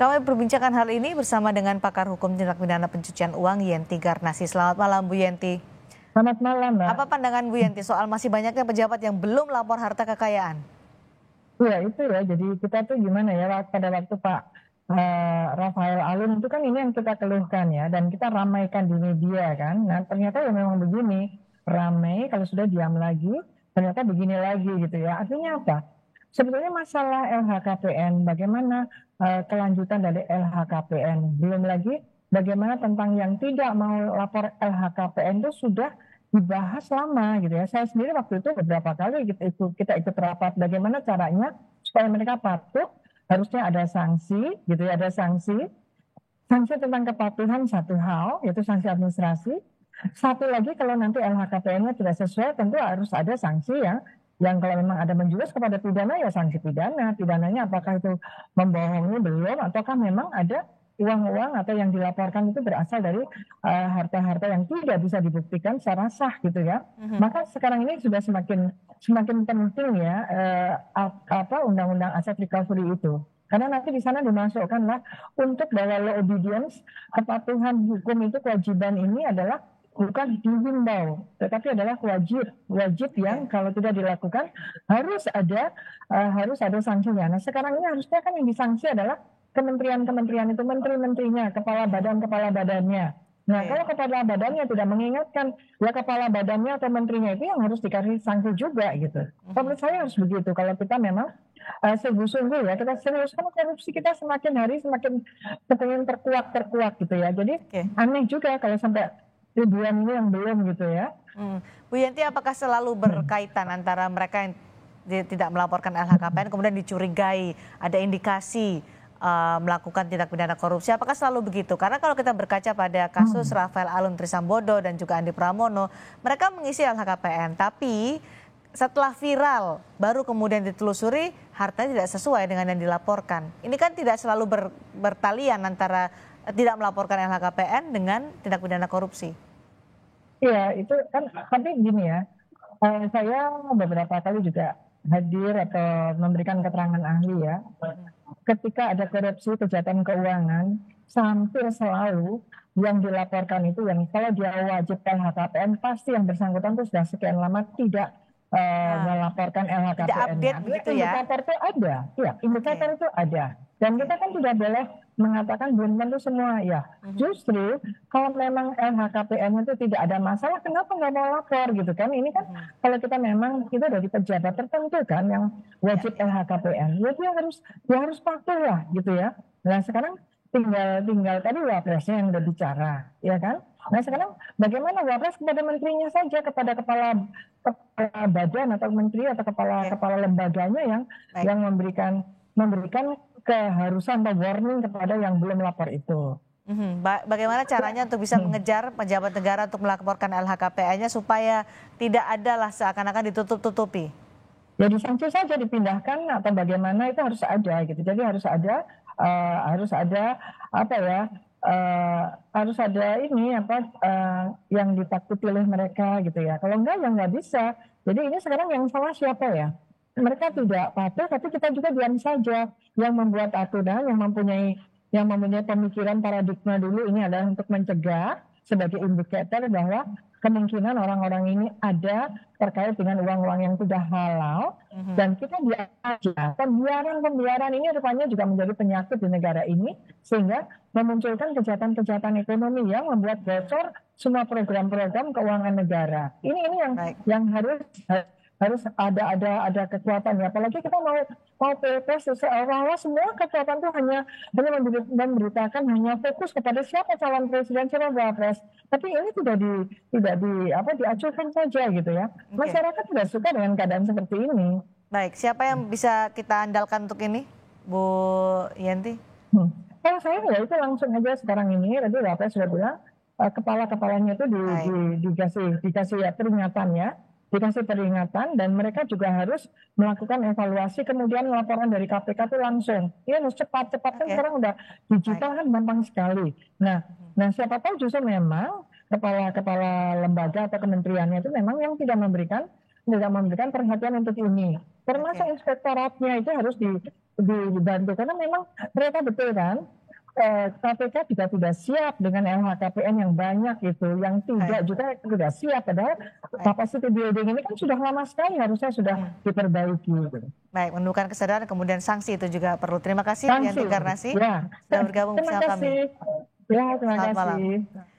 Kami berbincangkan hal ini bersama dengan pakar hukum tindak pidana pencucian uang Yenti Garnasi. Selamat malam Bu Yenti. Selamat malam, Mbak. Apa pandangan Bu Yenti soal masih banyaknya pejabat yang belum lapor harta kekayaan? Iya itu ya, jadi kita tuh gimana ya, pada waktu Pak Rafael Alun itu kan ini yang kita keluhkan ya, dan kita ramaikan di media kan. Nah ternyata ya memang begini, ramai kalau sudah diam lagi, ternyata begini lagi gitu ya. Artinya apa? Sebetulnya masalah LHKPN, bagaimana kelanjutan dari LHKPN, belum lagi bagaimana tentang yang tidak mau lapor LHKPN itu sudah dibahas lama gitu ya. Saya sendiri waktu itu beberapa kali kita ikut rapat bagaimana caranya supaya mereka patuh, harusnya ada sanksi gitu ya, ada sanksi tentang kepatuhan satu hal yaitu sanksi administrasi. Satu lagi kalau nanti LHKPN-nya tidak sesuai tentu harus ada sanksi yang kalau memang ada menjurus kepada pidana ya sanksi pidana. Pidananya apakah itu membohongi belum ataukah memang ada uang-uang atau yang dilaporkan itu berasal dari harta-harta yang tidak bisa dibuktikan secara sah gitu ya. Maka sekarang ini sudah semakin penting ya undang-undang aset recovery itu. Karena nanti di sana dimasukkanlah untuk bahwa law obedience, kepatuhan hukum itu kewajiban ini adalah bukan dihimbau, tetapi adalah wajib yang kalau tidak dilakukan harus ada sanksinya. Nah sekarang ini harusnya kan yang disanksi adalah kementerian-kementerian itu, menteri-menterinya, kepala badannya. Nah kalau kepala badannya tidak mengingatkan, ya kepala badannya atau menterinya itu yang harus dikasih sanksi juga gitu. Menurut saya harus begitu. Kalau kita memang sungguh-sungguh ya, kita serius, kan korupsi kita semakin hari semakin terkuak gitu ya. Jadi aneh juga kalau sampai ribuan ini yang belum gitu ya. Bu Yenti, apakah selalu berkaitan antara mereka yang tidak melaporkan LHKPN kemudian dicurigai ada indikasi melakukan tindak pidana korupsi, apakah selalu begitu? Karena kalau kita berkaca pada kasus Rafael Alun Trisambodo dan juga Andi Pramono, mereka mengisi LHKPN, tapi setelah viral baru kemudian ditelusuri hartanya tidak sesuai dengan yang dilaporkan. Ini kan tidak selalu bertalian antara tidak melaporkan LHKPN dengan tindak pidana korupsi. Iya, itu kan tapi gini ya, saya beberapa kali juga hadir atau memberikan keterangan ahli ya. Ketika ada korupsi kejahatan keuangan, hampir selalu yang dilaporkan itu yang kalau dia wajib LHKPN pasti yang bersangkutan itu sudah sekian lama tidak melaporkan LHKPN. Tidak update begitu ya? Indikator itu ada, ya indikator itu ada. Dan kita kan tidak boleh mengatakan belum tentu semua ya. Justru kalau memang LHKPN itu tidak ada masalah, kenapa nggak mau lapor gitu kan? Ini kan kalau kita memang kita dari pejabat tertentu kan yang wajib LHKPN, ya dia harus patuh lah gitu ya. Nah sekarang tinggal tadi wapresnya yang udah bicara, ya kan? Nah sekarang bagaimana wapres kepada menterinya saja, kepada kepala badan atau menteri atau kepala lembaganya yang memberikan keharusan atau warning kepada yang belum lapor itu. Bagaimana caranya untuk bisa mengejar pejabat negara untuk melaporkan LHKPN-nya supaya tidak ada lah seakan-akan ditutup-tutupi? Ya disanksi saja, dipindahkan atau bagaimana itu harus ada gitu. Jadi harus ada harus ada ini yang ditakuti oleh mereka gitu ya. Kalau enggak ya nggak bisa. Jadi ini sekarang yang salah siapa ya? Mereka tidak patuh, tapi kita juga diam saja. Yang membuat aturan, yang mempunyai pemikiran paradigma dulu ini adalah untuk mencegah sebagai indikator bahwa kemungkinan orang-orang ini ada terkait dengan uang-uang yang tidak halal, dan kita diam saja. Pembiaran ini rupanya juga menjadi penyakit di negara ini, sehingga memunculkan kejahatan-kejahatan ekonomi yang membuat bocor semua program-program keuangan negara. Ini yang harus ada kekuatan ya. Apalagi kita mau pilpres seolah-olah semua kekuatan itu hanya memberitakan hanya fokus kepada siapa calon presiden, siapa wapres. Tapi ini tidak diacuhkan saja gitu ya. Masyarakat tidak suka dengan keadaan seperti ini. Baik, siapa yang bisa kita andalkan untuk ini, Bu Yenti? Kalau saya ya itu langsung aja sekarang ini. Tadi wapres sudah bilang kepala-kepalanya itu dikasih peringatan ya. Dikasih peringatan dan mereka juga harus melakukan evaluasi, kemudian laporan dari KPK itu langsung. Ini harus cepat kan sekarang udah digital kan gampang sekali. Nah siapa tahu justru memang kepala lembaga atau kementeriannya itu memang yang tidak memberikan tidak memberikan perhatian untuk ini. Termasuk Oke. inspektoratnya itu harus dibantu karena memang mereka betul kan. KPK juga tidak siap dengan LHKPN yang banyak itu, yang tidak Baik, juga tidak siap. Padahal baik. capacity building ini kan sudah lama sekali harusnya sudah Hmm. diperbaiki. Gitu. Baik, menumbuhkan kesadaran kemudian sanksi itu juga perlu. Terima kasih Sanksi, Yanti Garnasi ya. sudah bergabung Terima bersama kami. kasih. Ya, terima Selamat malam. kasih.